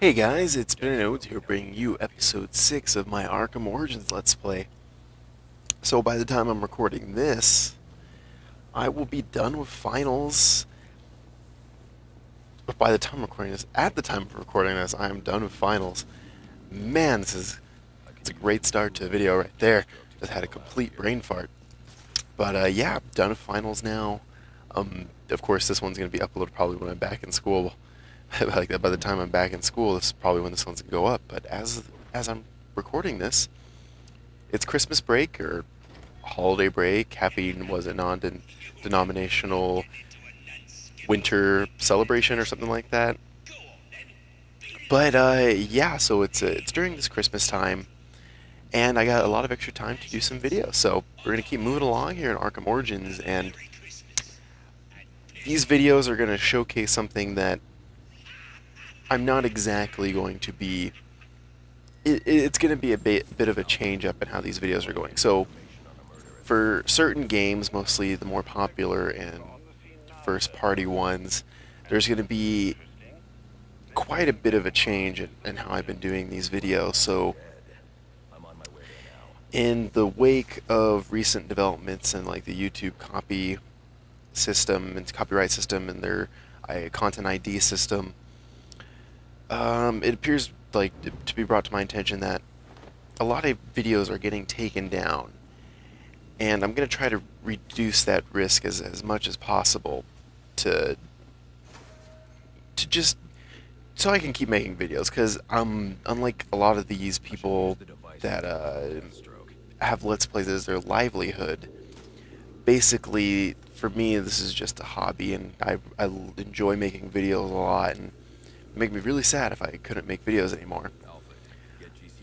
Hey guys, it's Bananaowns here bringing you episode 6 of my Arkham Origins Let's Play. So by the time I'm recording this, I will be done with finals. But by the time I'm recording this, at the time of recording this, I am done with finals. Man, it's a great start to a video right there. Just had a complete brain fart. But yeah, I'm done with finals now. Of course, this one's going to be uploaded probably when I'm back in school. Like that, by the time I'm back in school, this is probably when this one's gonna go up. But as I'm recording this, it's Christmas break or holiday break. Happy was it non-denominational winter celebration or something like that. But yeah, so it's during this Christmas time, and I got a lot of extra time to do some videos. So we're gonna keep moving along here in Arkham Origins, and these videos are gonna showcase something that I'm not exactly going to be. It's going to be a bit of a change up in how these videos are going. So, for certain games, mostly the more popular and first party ones, there's going to be quite a bit of a change in how I've been doing these videos. So, in the wake of recent developments in like the YouTube copy system and copyright system and their content ID system, it appears like to be brought to my attention that a lot of videos are getting taken down, and I'm going to try to reduce that risk as much as possible to just so I can keep making videos, because unlike a lot of these people that have Let's Plays as their livelihood, basically for me this is just a hobby, and I enjoy making videos a lot, and it'd make me really sad if I couldn't make videos anymore.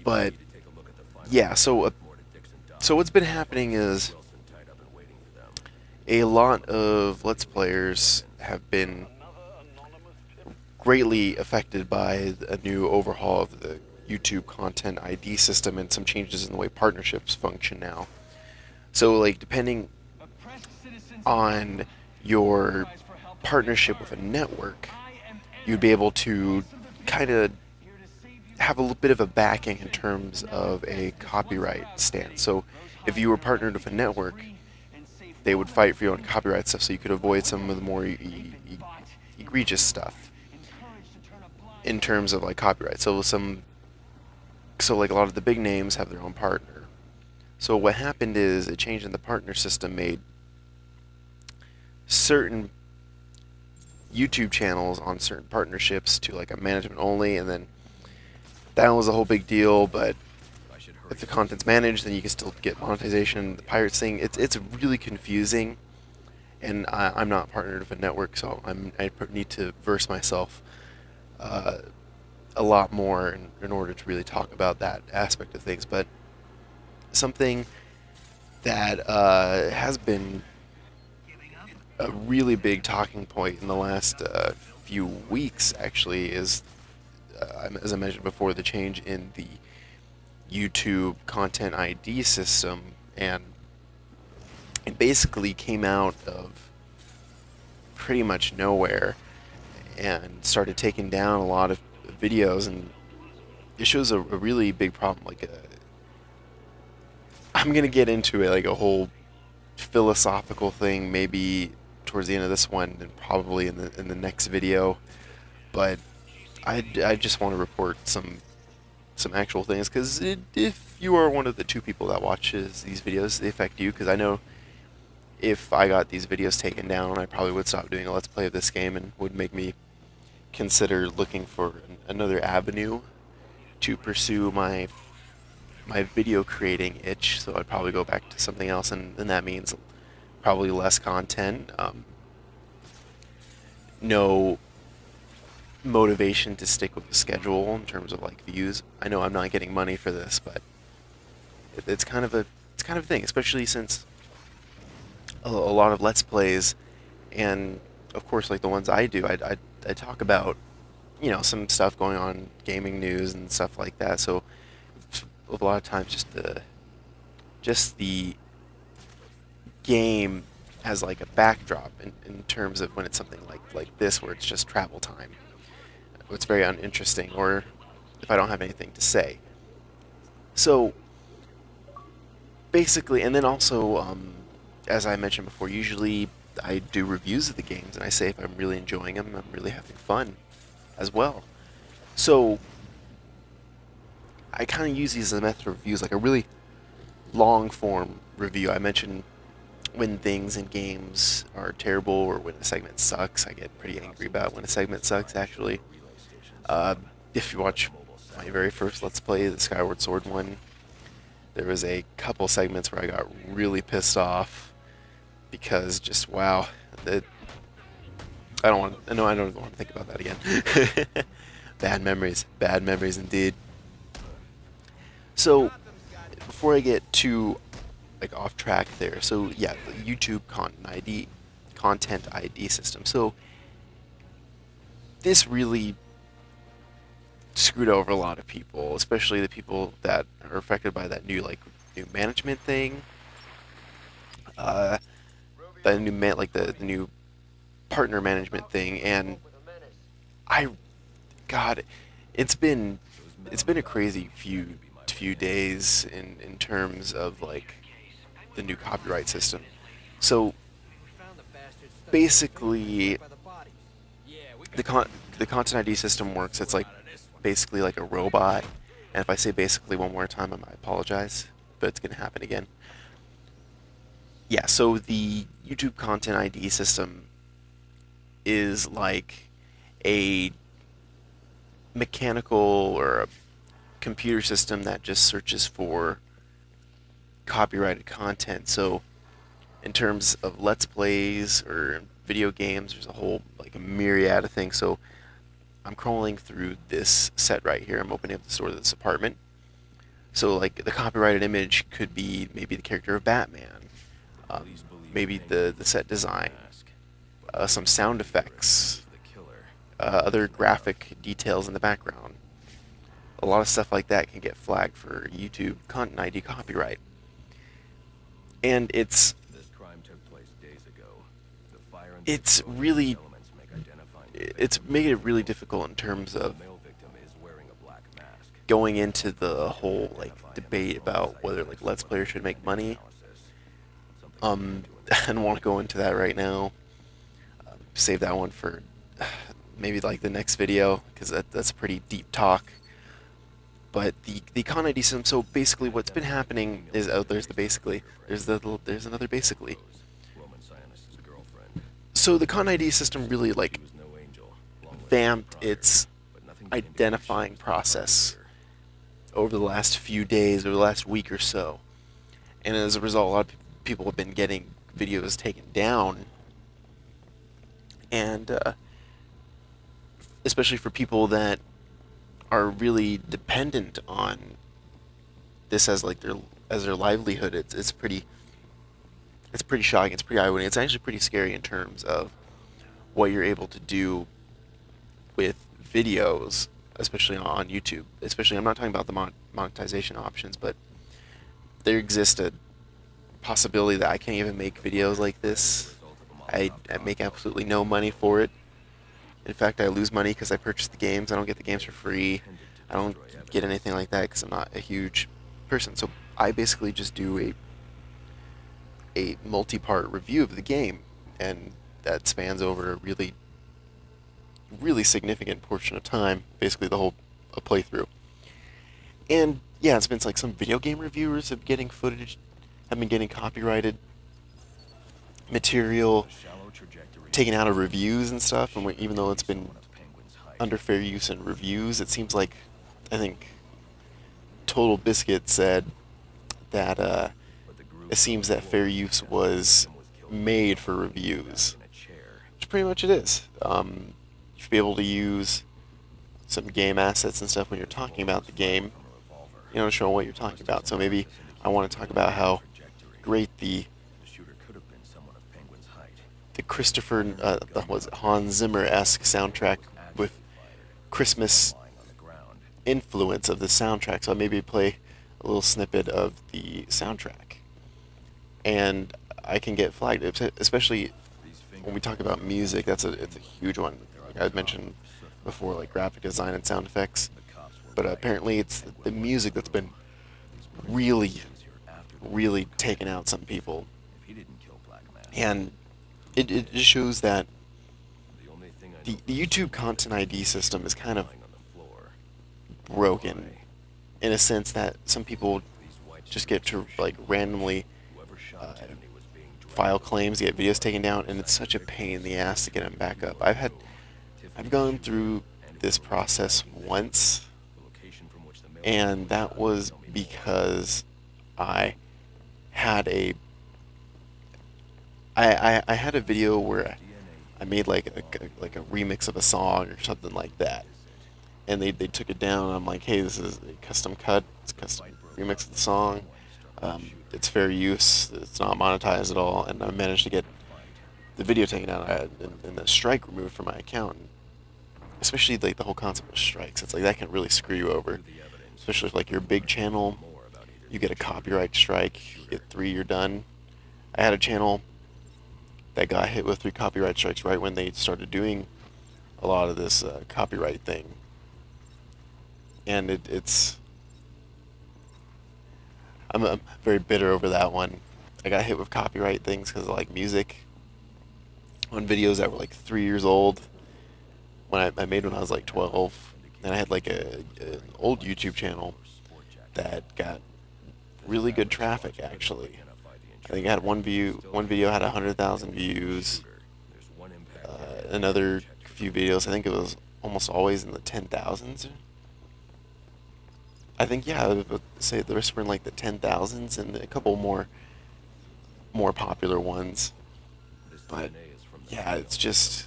But yeah, so what's been happening is a lot of Let's Players have been greatly affected by a new overhaul of the YouTube content ID system and some changes in the way partnerships function now. So, like, depending on your partnership with a network, you'd be able to kind of have a little bit of a backing in terms of a copyright stance. So if you were partnered with a network, they would fight for you on copyright stuff, so you could avoid some of the more egregious stuff in terms of like copyright. So like a lot of the big names have their own partner. So what happened is a change in the partner system made certain YouTube channels on certain partnerships to like a management only, and then that was a whole big deal. But if the content's managed, then you can still get monetization. The pirates thing, it's really confusing, and I'm not partnered with a network, so I need to verse myself a lot more in order to really talk about that aspect of things. But something that has been a really big talking point in the last few weeks, actually, is, as I mentioned before, the change in the YouTube content ID system, and it basically came out of pretty much nowhere and started taking down a lot of videos, and it shows a really big problem. Like, I'm gonna get into it, like a whole philosophical thing, maybe towards the end of this one, and probably in the next video. But I just want to report some actual things, because if you are one of the 2 people that watches these videos, they affect you. Because I know if I got these videos taken down, I probably would stop doing a Let's Play of this game, and would make me consider looking for another avenue to pursue my video creating itch. So I'd probably go back to something else, and that means probably less content, no motivation to stick with the schedule in terms of like views. I know I'm not getting money for this, but it's kind of a thing, especially since a lot of Let's Plays, and of course like the ones I do, I talk about, you know, some stuff going on, gaming news and stuff like that. So a lot of times just the game as like a backdrop in terms of when it's something like this, where it's just travel time. it's very uninteresting, or if I don't have anything to say. So basically, and then also, as I mentioned before, usually I do reviews of the games, and I say if I'm really enjoying them, I'm really having fun as well. So I kind of use these as a method of reviews, like a really long form review. I mentioned when things in games are terrible or when a segment sucks. I get pretty angry about when a segment sucks, actually. Uh, if you watch my very first Let's Play, the Skyward Sword one, there was a couple segments where I got really pissed off because just wow, it, I don't want. No, I don't want to think about that again. Bad memories indeed. So before I get too like off track there, so yeah, the YouTube content ID system. So this really screwed over a lot of people, especially the people that are affected by that new management thing, uh, that new the new partner management thing, and I, God, it's been it's been a crazy few days in terms of like the new copyright system. So basically, the con the content ID system works. It's like basically like a robot. And if I say basically one more time, I apologize, but it's gonna happen again. Yeah. So the YouTube content ID system is like a mechanical or a computer system that just searches for copyrighted content. So in terms of let's plays or video games, there's a whole like a myriad of things. So I'm crawling through this set right here. I'm opening up the store of this apartment. So like the copyrighted image could be maybe the character of Batman, um, maybe the set design, some sound effects, other graphic details in the background. A lot of stuff like that can get flagged for YouTube content ID copyright. And it's really it's made it really difficult in terms of going into the whole like debate about whether like Let's Players should make money. I don't want to go into that right now. Save that one for maybe like the next video because that's a pretty deep talk. But the con ID system. So basically, what's been happening is there's the basically there's another basically. So the con ID system really like vamped its identifying process over the last few days or the last week or so, and as a result, a lot of people have been getting videos taken down, and especially for people that are really dependent on this as like their livelihood. It's pretty shocking. It's pretty eye-opening. It's actually pretty scary in terms of what you're able to do with videos, especially on YouTube. Especially, I'm not talking about the monetization options, but there exists a possibility that I can't even make videos like this. I make absolutely no money for it. In fact, I lose money because I purchase the games. I don't get the games for free. I don't get anything like that because I'm not a huge person. So I basically just do a multi-part review of the game, and that spans over a really significant portion of time, basically the whole playthrough. And yeah, it's been like some video game reviewers have been getting copyrighted material taken out of reviews and stuff. And even though it's been under fair use in reviews, it seems like I think Total Biscuit said that it seems that fair use was made for reviews, which pretty much it is. You should be able to use some game assets and stuff when you're talking about the game, show what you're talking about. So maybe I want to talk about how great the Christopher, was it Hans Zimmer-esque soundtrack with Christmas influence of the soundtrack. So I maybe play a little snippet of the soundtrack, and I can get flagged, especially when we talk about music. It's a huge one. Like I mentioned before, like graphic design and sound effects. But apparently, it's the music that's been really, really taken out some people, and it just shows that the YouTube content ID system is kind of broken in a sense that some people just get to like randomly uh, file claims, get videos taken down, and it's such a pain in the ass to get them back up. I've gone through this process once, and that was because I had a I had a video where I made like a remix of a song or something like that, and they took it down. I'm like, hey, this is a custom cut, it's a custom remix of the song. It's fair use. It's not monetized at all, and I managed to get the video taken down. And the strike removed from my account. Especially like the whole concept of strikes. It's like that can really screw you over. Especially if like you're a big channel, you get a copyright strike, you get 3, you're done. I had a channel that got hit with 3 copyright strikes right when they started doing a lot of this copyright thing, and it's I'm very bitter over that one. I got hit with copyright things because of like music on videos that were like 3 years old when I made when I was like 12, and I had like an old YouTube channel that got really good traffic actually. I think I had one video had 100,000 views. Another few videos, I think it was almost always in the 10,000s. I think yeah, I would say the rest were in like the 10,000s, and a couple more popular ones. But yeah, it's just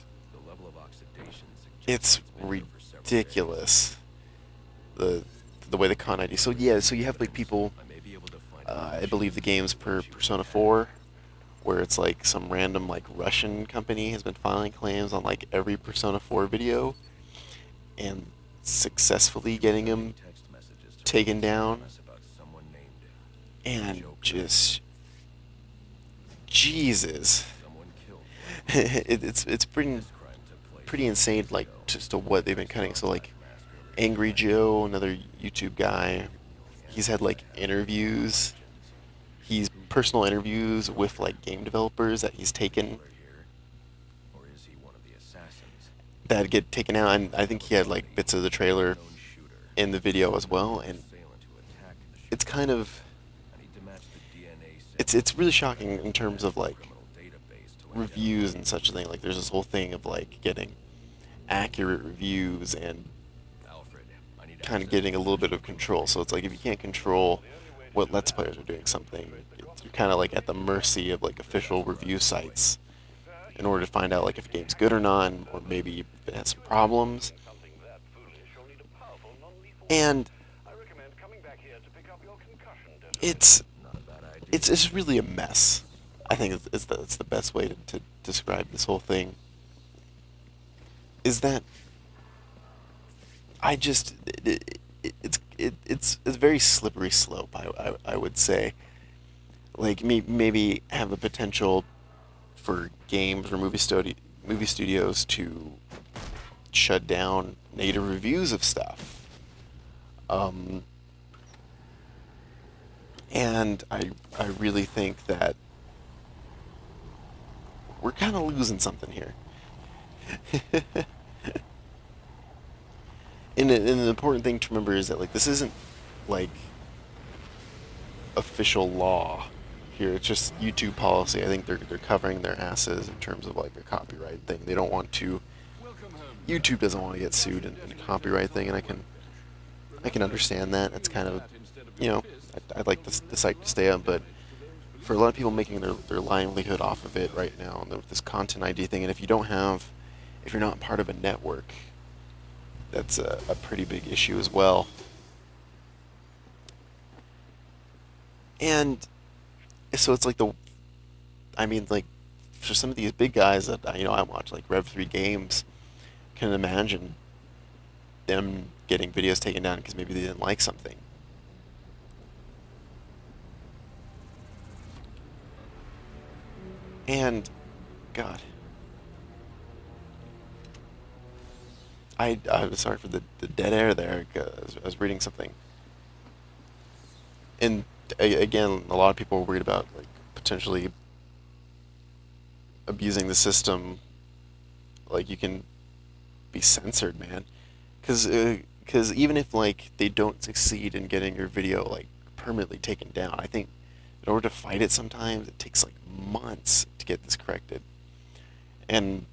it's ridiculous the way the con ID. So yeah, so you have like people. I believe the game's per Persona 4, where it's like some random like Russian company has been filing claims on like every Persona 4 video and successfully getting them taken down, and just Jesus, it's pretty insane like just to what they've been cutting. So like Angry Joe, another YouTube guy, he's had like interviews. He's personal interviews with like game developers that he's taken that get taken out, and I think he had like bits of the trailer in the video as well, and it's kind of it's really shocking in terms of like reviews and such a thing. Like there's this whole thing of like getting accurate reviews and kind of getting a little bit of control. So it's like if you can't control what Let's Players are doing something, you're kind of like at the mercy of like official review sites in order to find out like if a game's good or not, or maybe if it has some problems. And it's it's really a mess. I think it's the best way to describe this whole thing. Is that I just it's a very slippery slope. I would say like maybe have the potential for games or movie studios to shut down native reviews of stuff. Um, and I really think that we're kind of losing something here. And an important thing to remember is that like this isn't like official law here. It's just YouTube policy. I think they're covering their asses in terms of like a copyright thing. They don't want to. YouTube doesn't want to get sued in a copyright thing, and I can understand that. It's kind of, you know, I'd like the site to stay up, but for a lot of people making their livelihood off of it right now, and with this content ID thing, and if you're not part of a network, that's a pretty big issue as well. And so it's like I mean, like, for some of these big guys that I watch, like Rev3 Games, can imagine them getting videos taken down because maybe they didn't like something. And God, I'm sorry for the dead air there. 'Cause I was reading something, and again, a lot of people were worried about like potentially abusing the system. Like you can be censored, man. Because even if like they don't succeed in getting your video like permanently taken down, I think in order to fight it, sometimes it takes like months to get this corrected. And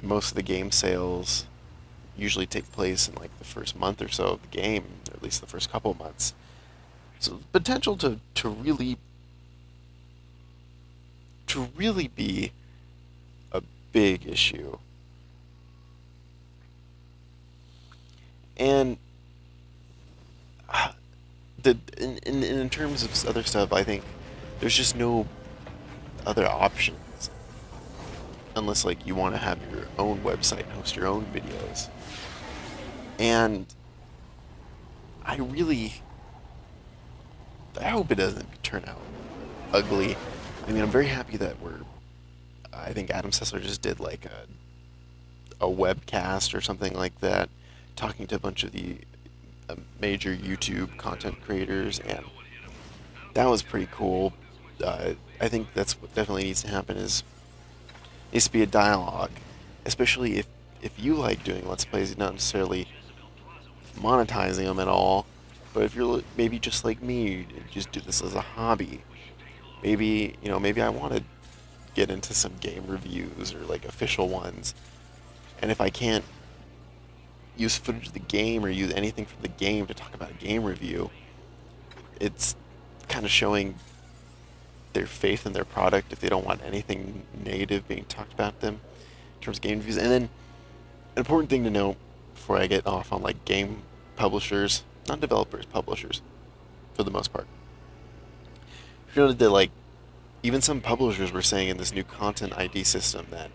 most of the game sales usually take place in like the first month or so of the game, or at least the first couple of months. So the potential to really be a big issue. And in terms of other stuff, I think there's just no other options unless like you want to have your own website and host your own videos. And I really, I hope it doesn't turn out ugly. I mean, I'm very happy that I think Adam Sessler just did like a webcast or something like that, talking to a bunch of the major YouTube content creators, and that was pretty cool. I think that's what definitely needs to happen is needs to be a dialogue, especially if you like doing Let's Plays, not necessarily monetizing them at all, but if you're maybe just like me, just do this as a hobby. Maybe maybe I want to get into some game reviews or like official ones, and if I can't use footage of the game or use anything from the game to talk about a game review, it's kind of showing their faith in their product if they don't want anything negative being talked about them in terms of game reviews. And then an important thing to know before I get off on like game publishers, not developers, publishers, for the most part. If you know that like even some publishers were saying in this new content ID system that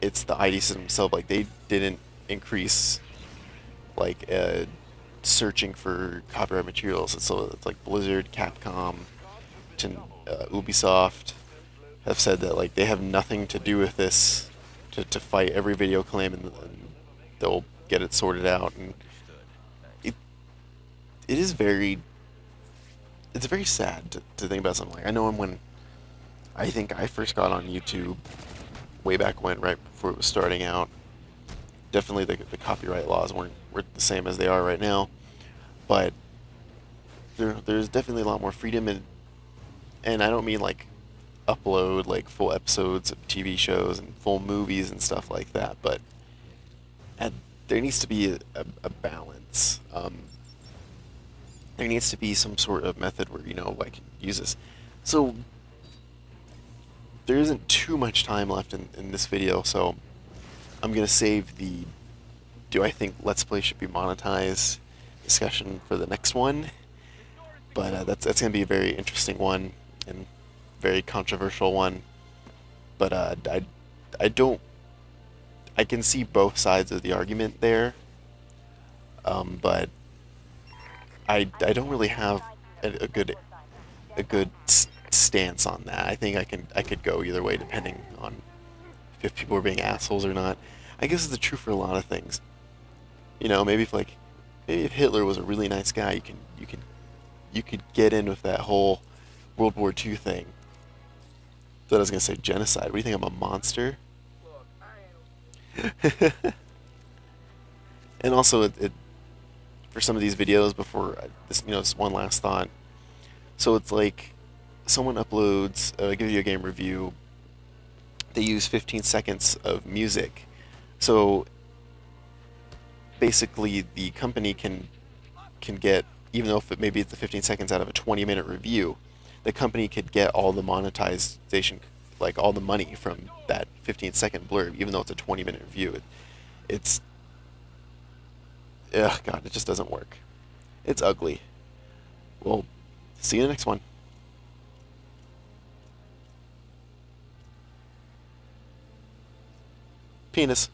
it's the ID system itself, like they didn't increase like searching for copyright materials. So it's like Blizzard, Capcom, and Ubisoft have said that like they have nothing to do with this to fight every video claim, and they'll get it sorted out. And it is very it's very sad to think about something like I know when I think I first got on YouTube way back when, right before it was starting out. Definitely the copyright laws weren't the same as they are right now, but there's definitely a lot more freedom, and I don't mean like upload like full episodes of TV shows and full movies and stuff like that, but at, there needs to be a balance. There needs to be some sort of method where like use this. So there isn't too much time left in this video, so I'm gonna save the do I think Let's Play should be monetized discussion for the next one. But that's gonna be a very interesting one and very controversial one. But I can see both sides of the argument there. But I don't really have a good stance on that. I think I could go either way depending on if people are being assholes or not. I guess it's true for a lot of things. Maybe if Hitler was a really nice guy, you could get in with that whole World War II thing. Thought I was gonna say genocide. What do you think? I'm a monster? And also, it for some of these videos before this, this one last thought. So it's like someone uploads a video game review. They use 15 seconds of music. So basically, the company can get, even though maybe it's the 15 seconds out of a 20-minute review, the company could get all the monetization, like all the money from that 15-second blurb, even though it's a 20-minute review. It's ugh, God, it just doesn't work. It's ugly. Well, see you in the next one. Penis.